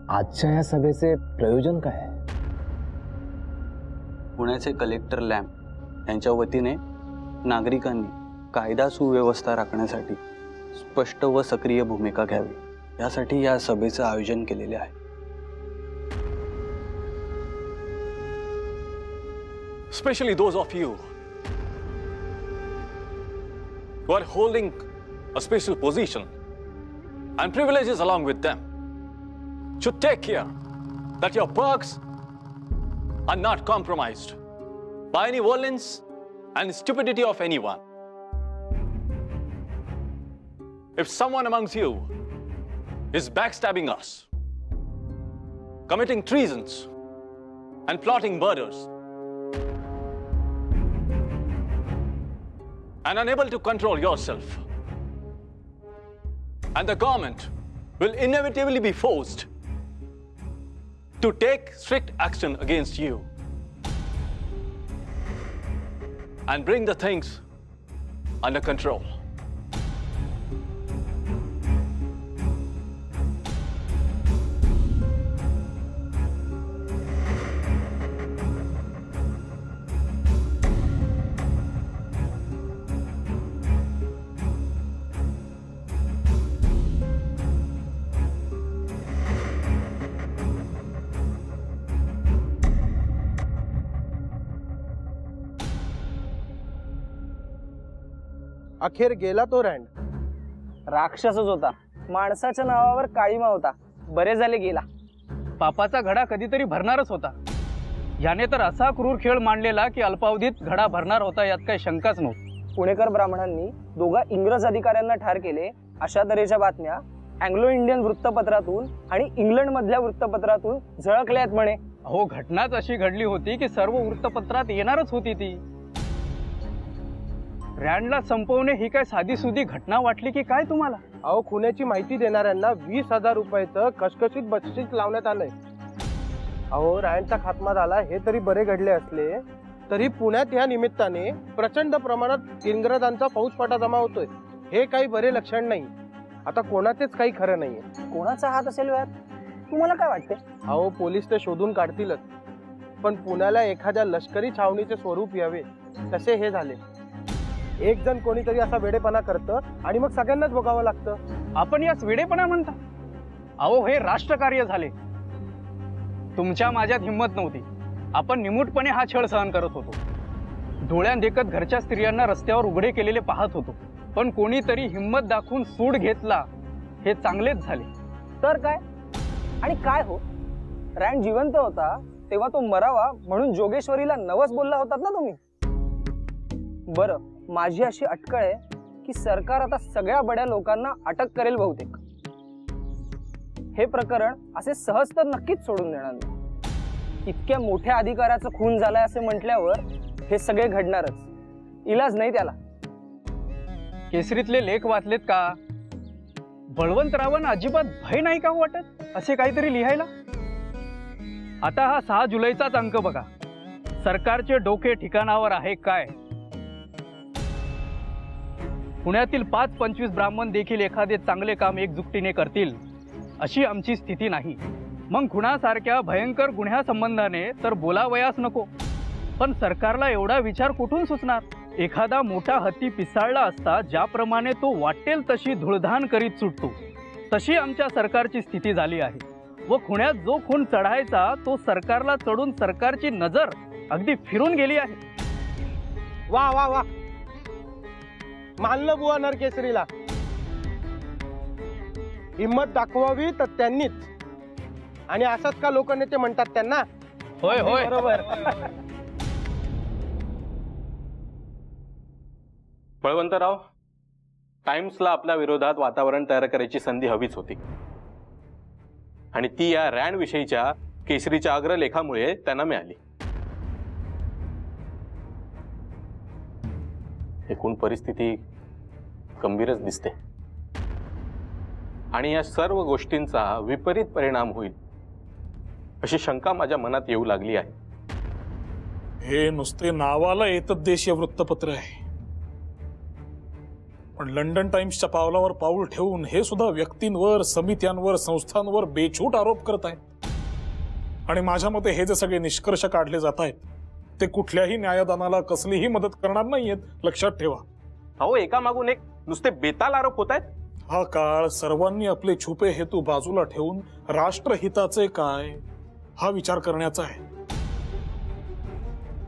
आजच्या या सभेचे प्रयोजन काय आहे? पुण्याचे कलेक्टर लॅम्प यांच्या वतीने नागरिकांनी कायदा सुव्यवस्था राखण्यासाठी स्पष्ट व सक्रिय भूमिका घ्यावी यासाठी या सभेचं आयोजन केलेले आहे. Especially those of you who are holding a special position and privileges along with them should take care that your perks are not compromised by any violence and stupidity of anyone. If someone amongst you is backstabbing us, committing treasons and plotting murders, and unable to control yourself, and the government will inevitably be forced to take strict action against you and bring the things under control. अखेर गेला तो रँड. राक्षसच होता, माणसाच्या नावावर काळीमा होता. बरे झाले गेला. पापाचा घडा कधीतरी भरणारच होता. याने तर असा क्रूर खेळ मांडलेला की अल्पावधीत घडा भरणार होता यात काही शंकाच नव्हती. पुणेकर ब्राह्मणांनी दोघा इंग्रज अधिकाऱ्यांना ठार केले अशा तऱ्हेच्या बातम्या अँग्लो इंडियन वृत्तपत्रातून आणि इंग्लंड मधल्या वृत्तपत्रातून झळकल्या आहेत म्हणे. अहो, घटनाच अशी घडली होती की सर्व वृत्तपत्रात येणारच होती ती. रँडला संपवणे ही काय साधी सुधी घटना वाटली की काय तुम्हाला? अहो, खुन्याची माहिती देणाऱ्यांना 20,000 रुपयाचं कशकशीत बक्षीस लावण्यात आलंय. अहो, रँडचा खात्मा झाला हे तरी बरे घडले असले तरी पुण्यात या निमित्ताने प्रचंड प्रमाणात इंग्रजांचा फौजफाटा जमा होतोय हे काही बरे लक्षण नाही. आता कोणाचेच काही खरं नाहीये. कोणाचा हात असेल यात? तुम्हाला काय वाटते? अहो, पोलीस ते शोधून काढतीलच, पण पुण्याला एखाद्या लष्करी छावणीचे स्वरूप यावे तसे हे झाले. एक जण कोणीतरी असा वेडेपणा करतं आणि मग सगळ्यांनाच भोगावं लागतं. आपण याच वेडेपणा म्हणता? अहो, हे राष्ट्रकार्य झाले. तुमच्या माझ्यात हिंमत नव्हती. आपण निमूटपणे हा छळ सहन करत होतो. डोळ्यां देखत घरच्या स्त्रियांना रस्त्यावर उघडे केलेले पाहत होतो. पण कोणीतरी हिंमत दाखवून सूड घेतला, हे चांगलेच झाले. तर काय? आणि काय हो, रँड जिवंत होता तेव्हा तो मरावा म्हणून जोगेश्वरीला नवस बोलला होतात ना तुम्ही. बरं, माझी अशी अटकळ आहे की सरकार आता सगळ्या बड्या लोकांना अटक करेल बहुतेक. हे प्रकरण असे सहज तर नक्कीच सोडून देणार नाही. इतक्या मोठ्या अधिकाऱ्याचा खून झालाय असे म्हटल्यावर हे सगळे घडणारच. इलाज नाही त्याला. केसरीतले लेख वाचलेत का? बळवंतरावांना अजिबात भय नाही का वाटत असे काहीतरी लिहायला? आता हा 6 जुलैचाच अंक बघा. सरकारचे डोके ठिकाणावर आहे काय? पुण्यातील 5-25 ब्राह्मण देखील एखादे चांगले काम एकजुटीने करतील अशी आमची स्थिती नाही. मग खुणासारख्या भयंकर गुन्ह्यासंबंधाने तर बोलावयास नको. पण सरकारला एवढा विचार कुठून सुचणार? एखादा मोठा हत्ती पिसाळला असता ज्याप्रमाणे तो वाटेल तशी धुळधाण करीत सुटतो, तशी आमच्या सरकारची स्थिती झाली आहे. व खुण्यात जो खून चढायचा तो सरकारला चढून सरकारची नजर अगदी फिरून गेली आहे. वा वा वा, मानलं बुवा नरकेसरीला. हिम्मत दाखवावी तर त्यांनीच, आणि असंच का लोकनेते म्हणतात त्यांना? होय होय, बरोबर. बळवंतराव, टाइम्सला आपल्या विरोधात वातावरण तयार करायची संधी हवीच होती, आणि ती या रँड विषयीच्या केसरीच्या अग्रलेखामुळे त्यांना मिळाली. एकूण परिस्थिती गंभीरच दिसते, आणि या सर्व गोष्टींचा विपरीत परिणाम होईल अशी शंका माझ्या मनात येऊ लागली आहे. हे नुसते नावाला एतद्देशीय वृत्तपत्र आहे, पण लंडन टाइम्सच्या पावलावर पाऊल ठेवून हे सुद्धा व्यक्तींवर, समित्यांवर, संस्थांवर बेछूट आरोप करत आहेत. आणि माझ्या मते हे जे सगळे निष्कर्ष काढले जात आहेत ते कुठल्याही न्यायदानाला कसलीही मदत करणार नाहीयेत, लक्षात ठेवा. अहो, एकामागून एक नुसते बेताल आरोप होत आहेत. हा काळ सर्वांनी आपले छुपे हेतू बाजूला ठेवून राष्ट्रहिताचे काय हा विचार करण्याचा आहे.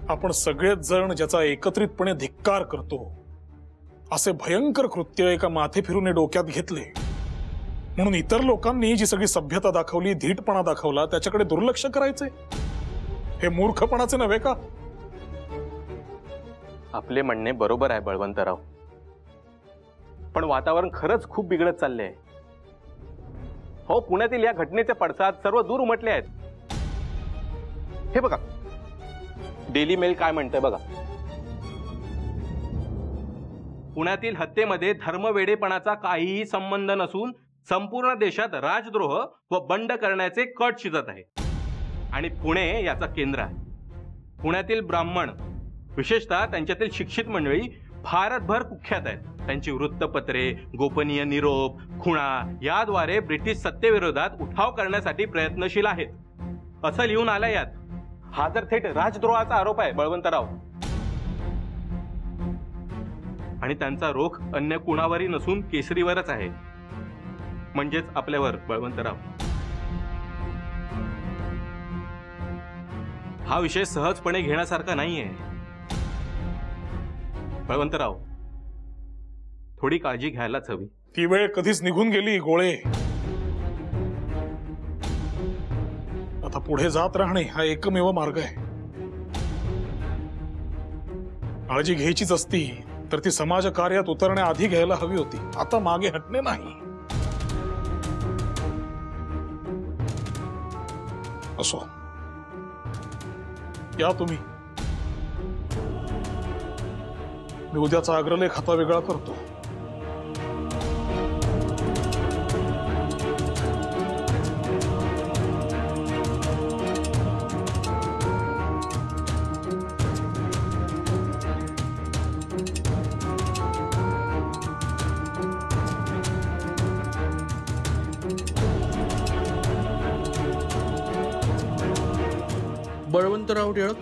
आपण सगळेच जण ज्याचा एकत्रितपणे धिक्कार करतो असे भयंकर कृत्य एका माथे फिरून डोक्यात घेतले म्हणून इतर लोकांनी जी सगळी सभ्यता दाखवली, धीटपणा दाखवला, त्याच्याकडे दुर्लक्ष करायचे हे मूर्खपणाचे नव्हे का? आपले म्हणणे बरोबर आहे बळवंतराव, पण वातावरण खरंच खूप बिघडत चालले आहे. हो, पुण्यातील या घटनेचे पडसाद सर्व दूर उमटले आहेत. हे बघा, डेली मेल काय म्हणतंय बघा. पुण्यातील हत्येमध्ये धर्मवेडेपणाचा काहीही संबंध नसून संपूर्ण देशात राजद्रोह व बंड करण्याचे कट शिजत आहे आणि पुणे याचा केंद्र आहे. पुण्यातील ब्राह्मण, विशेषतः त्यांच्यातील शिक्षित मंडळी भारतभर कुख्यात आहेत. त्यांची वृत्तपत्रे, गोपनीय निरोप, खुणा याद्वारे ब्रिटिश सत्तेविरोधात उठाव करण्यासाठी प्रयत्नशील आहेत असं लिहून आलं यात. हा तर थेट राजद्रोहाचा आरोप आहे बळवंतराव. आणि त्यांचा रोख अन्य कुणावरही नसून केसरीवरच आहे, म्हणजेच आपल्यावर बळवंतराव. हा विषय सहजपणे घेण्यासारखा नाहीये बळवंतराव. थोडी काळजी घ्यायलाच हवी. ती वेळ कधीच निघून गेली गोळे. आता पुढे जात राहणे हा एकमेव मार्ग आहे. काळजी घ्यायचीच असती तर ती समाज कार्यात उतरण्याआधी घ्यायला हवी होती. आता मागे हटणे नाही. असो, या तुम्ही. मी उद्याचा अग्रलेख हाता वेगळा करतो. Balwantrao Tilak,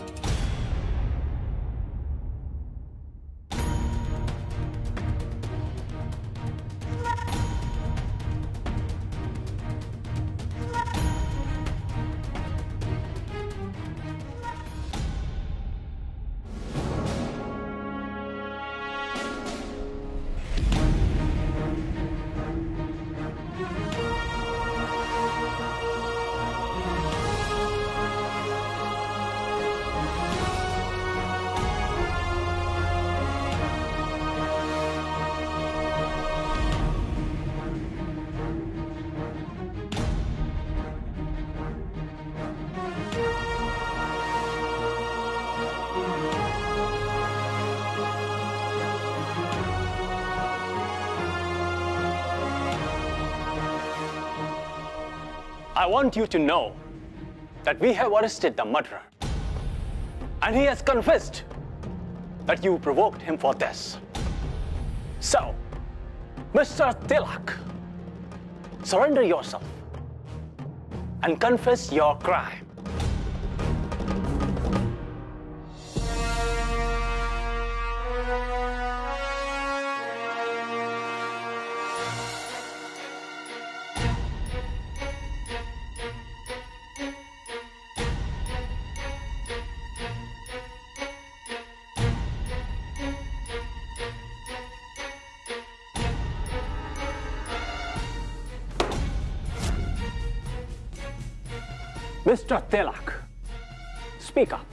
I want you to know that we have arrested the murderer. And he has confessed that you provoked him for this. So, Mr. Tilak, surrender yourself and confess your crime. Mr. Tilak, speak up.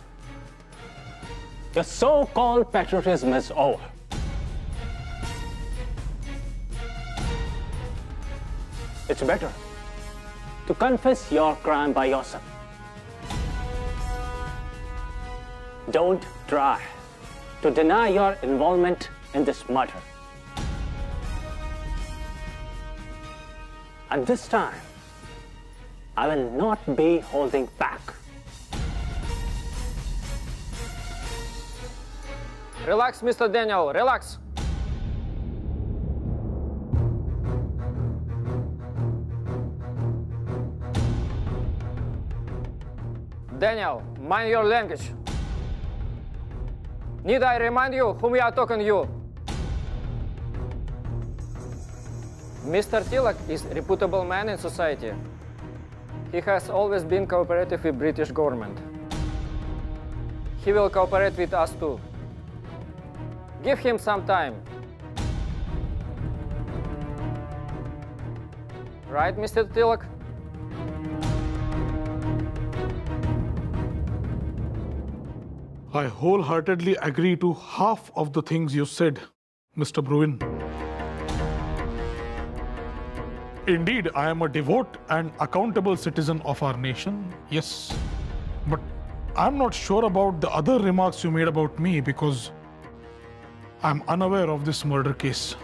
Your so-called patriotism is over. It's better to confess your crime by yourself. Don't try to deny your involvement in this murder. And this time, I will not be holding back. Relax, Mr. Daniel, relax. Daniel, mind your language. Need I remind you whom we are talking to? Mr. Tilak is a reputable man in society. He has always been cooperative with British government. He will cooperate with us too. Give him some time. Right, Mr. Tilak? I wholeheartedly agree to half of the things you said, Mr. Bruin. Indeed, I am a devout and accountable citizen of our nation, yes. But I'm not sure about the other remarks you made about me because I'm unaware of this murder case.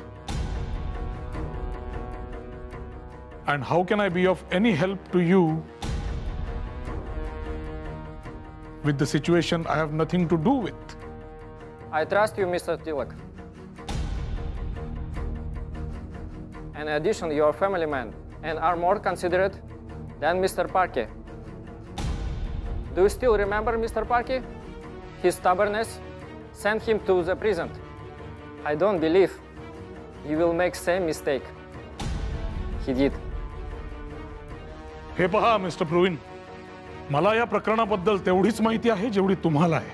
And how can I be of any help to you with the situation I have nothing to do with? I trust you, Mr. Tilak. In addition, you are a family man and are more considerate than Mr. Parkey. Do you still remember Mr. Parkey? His stubbornness sent him to the prison. I don't believe you will make same mistake. He did. हे पहा mister Bruyn, मला या प्रकरणाबद्दल तेवढीच माहिती आहे जेवढी तुम्हाला आहे.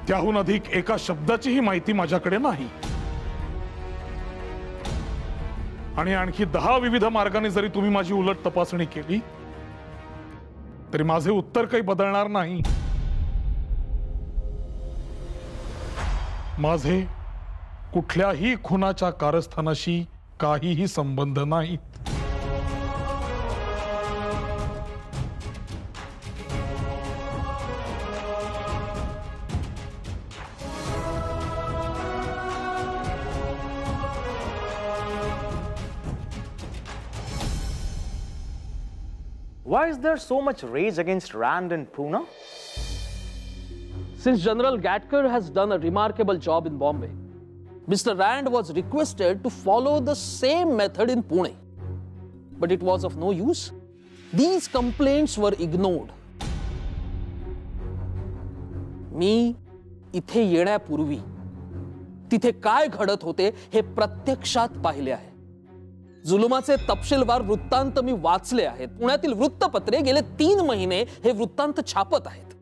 त्याहून अधिक एका शब्दाचीही माहिती माझ्याकडे नाही. आणि आणखी 10 विविध मार्गाने जरी तुम्ही माझी उलट तपासणी केली तरी माझे उत्तर काही बदलणार नाही. माझे कुठल्याही खुनाच्या कारस्थानाशी काहीही संबंध नाही. Why is there so much rage against Rand and Pune? Since General Gatker has done a remarkable job in Bombay, Mr. Rand was requested to follow the same method in Pune. But it was of no use. These complaints were ignored. मी इथे येण्यापूर्वी तिथे काय घडत होते हे प्रत्यक्षात पाहिले आहे. जुलुमाचे तपशीलवार वृत्तांत मी वाचले आहेत. पुण्यातील वृत्तपत्रे गेले 3 महिने हे वृत्तांत छापत आहेत.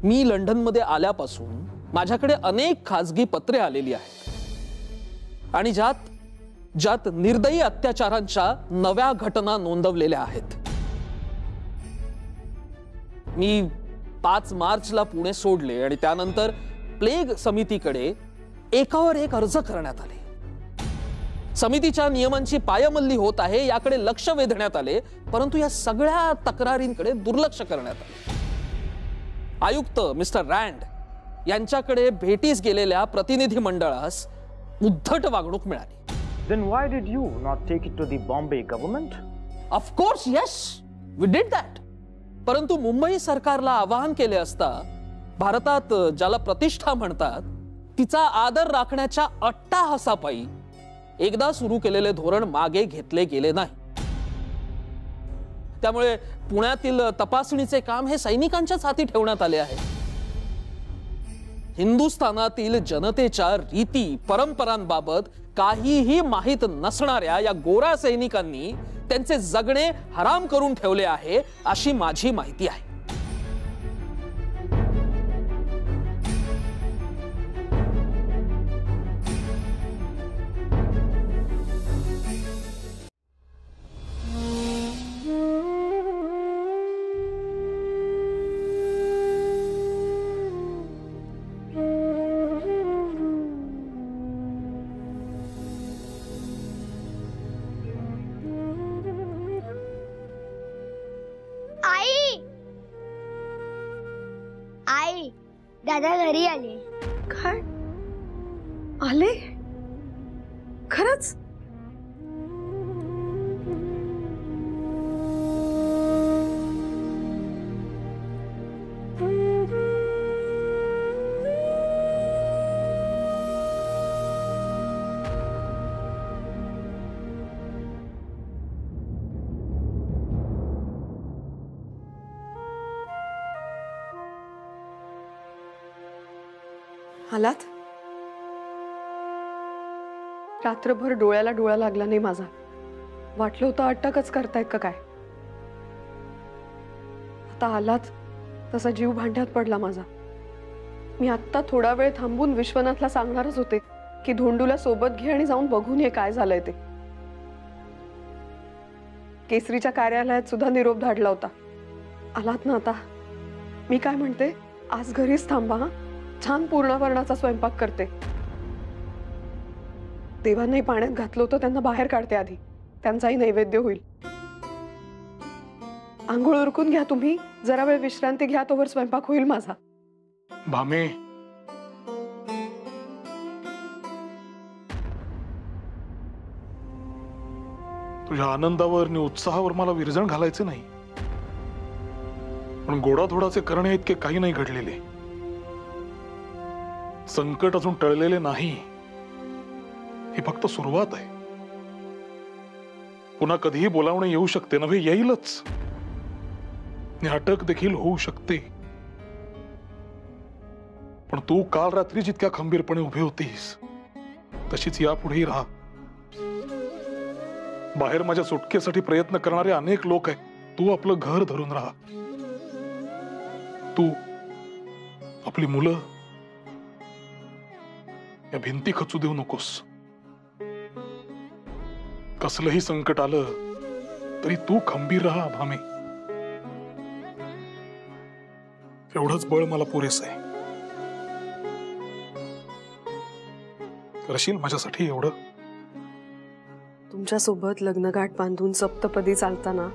मी लंडनमध्ये आल्यापासून माझ्याकडे अनेक खासगी पत्रे आलेली आहेत आणि ज्यात निर्दयी अत्याचारांच्या नव्या घटना नोंदवलेल्या आहेत. मी 5 मार्चला पुणे सोडले आणि त्यानंतर प्लेग समितीकडे एकावर एक अर्ज करण्यात आले. समितीच्या नियमांची पायमल्ली होत आहे याकडे लक्ष वेधण्यात आले, परंतु या सगळ्या तक्रारींकडे दुर्लक्ष करण्यात आले. आयुक्त मिस्टर रँड यांच्याकडे भेटीस गेलेल्या प्रतिनिधी मंडळास उद्धट वागणूक मिळाली. Then why did you not take it to the Bombay government? Of course, yes, we did that. परंतु मुंबई सरकारला आवाहन केले असता भारतात ज्याला प्रतिष्ठा म्हणतात तिचा आदर राखण्याच्या अट्टाहासापायी एकदा सुरू केलेले धोरण मागे घेतले गेले नाही. त्यामुळे पुण्यातील तपासणीचे काम हे सैनिकांच्याच हाती ठेवण्यात आले आहे. हिंदुस्थानातील जनतेच्या रीती परंपरांबाबत काहीही माहित नसणाऱ्या या गोरा सैनिकांनी त्यांचे जगणे हराम करून ठेवले आहे अशी माझी माहिती आहे. दादा घरी आले. काय आले? खरंच? आलात? रात्रभर डोळ्याला डोळा लागला नाही माझा. वाटलं होतं अटकच करतायत का काय. आता आलात तसा जीव भांड्यात पडला माझा. मी आत्ता थोडा वेळ थांबून विश्वनाथला सांगणारच होते की धोंडूला सोबत घे आणि जाऊन बघून ये काय झालंय ते. केसरीच्या कार्यालयात सुद्धा निरोप धाडला होता. आलात ना आता. मी काय म्हणते, आज घरीच थांबा. छान पूर्णवर्णाचा स्वयंपाक करते. देवांनाही पाण्यात घातलं होतं, त्यांना बाहेर काढते आधी. त्यांचाही नैवेद्य होईल. आंघोळ उरकून घ्या तुम्ही. जरा वेळ विश्रांती घ्या, तोवर स्वयंपाक होईल माझा. भामे, तुझ्या आनंदावर आणि उत्साहावर मला विरजण घालायचे नाही, पण गोडाधोडाचे करणे इतके काही नाही घडलेले. संकट अजून टळलेले नाही. ही फक्त सुरुवात आहे. पुन्हा कधीही बोलावणे येऊ शकते, नव्हे येईलच. अटक देखील होऊ शकते. पण तू काल रात्री जितक्या खंबीरपणे उभी होतीस तशीच यापुढेही राहा. बाहेर माझ्या सुटकेसाठी प्रयत्न करणारे अनेक लोक आहेत. तू आपलं घर धरून राहा. तू, आपली मुलं, या भिंती खचू देऊ नकोस. कसलंही संकट आलं तरी तू खंबीर राहा भामे. एवढंच बळ मला पुरेस आहे. करशील माझ्यासाठी एवढं? तुमच्या सोबत लग्नगाठ बांधून सप्तपदी चालताना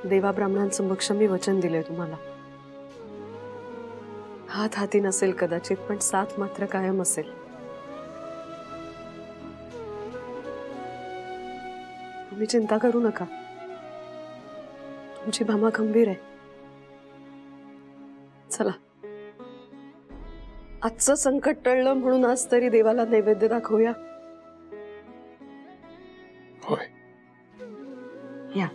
देवा ब्राह्मणांसमक्ष मी वचन दिले तुम्हाला. हात हाती नसेल कदाचित, पण साथ मात्र कायम असेल. तुम्ही चिंता करू नका. तुमची भामा खंबीर आहे. चला, आजचं संकट टळलं म्हणून आज तरी देवाला नैवेद्य दाखवूया. होय. या.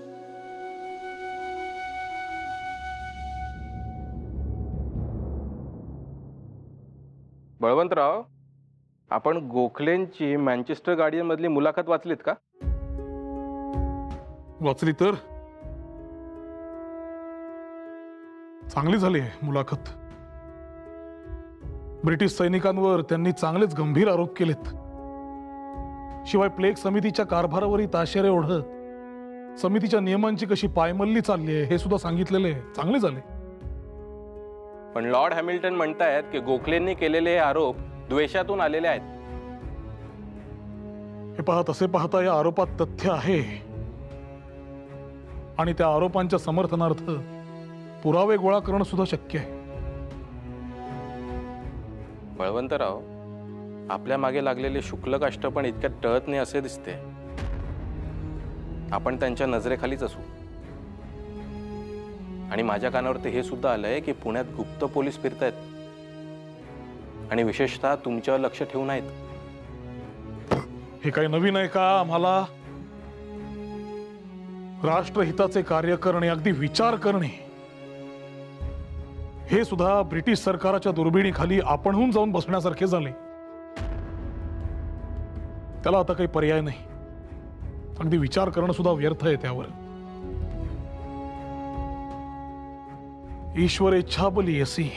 बळवंतराव, आपण गोखलेंची मँचेस्टर गार्डियन मधली मुलाखत वाचलीत का? वाचली तर चांगली झाली मुलाखत. ब्रिटिश सैनिकांवर त्यांनी चांगलेच गंभीर आरोप केलेत. शिवाय प्लेग समितीच्या कारभारावरही ताशेरे ओढत समितीच्या नियमांची कशी पायमल्ली चालली आहे हे सुद्धा सांगितलेले. चांगले झाले. पण लॉर्ड हॅमिल्टन म्हणतायत की गोखलेंनी केलेले हे आरोप द्वेषातून आलेले आहेत. हे पहा, तसे पाहता या आरोपात तथ्य आहे आणि त्या आरोपांच्या समर्थनार्थ पुरावे गोळा करणं सुद्धा शक्य आहे. बळवंतराव, आपल्या मागे लागलेले शुक्लकाष्ट पण इतक्यात टळत नाही असे दिसते. आपण त्यांच्या नजरेखालीच असू. आणि माझ्या कानावर हे सुद्धा आलंय की पुण्यात गुप्त पोलीस फिरतायत आणि विशेषतः तुमच्यावर लक्ष ठेवून आहेत. हे काही नवीन आहे का आम्हाला? राष्ट्रहिताचे कार्य करणे, अगदी विचार करणे, हे सुद्धा ब्रिटिश सरकाराच्या दुर्बिणीखाली आपणहून जाऊन बसण्यासारखे झाले. त्याला आता काही पर्याय नाही. अगदी विचार करणं सुद्धा व्यर्थ आहे त्यावर. ईश्वर इच्छा बली असी.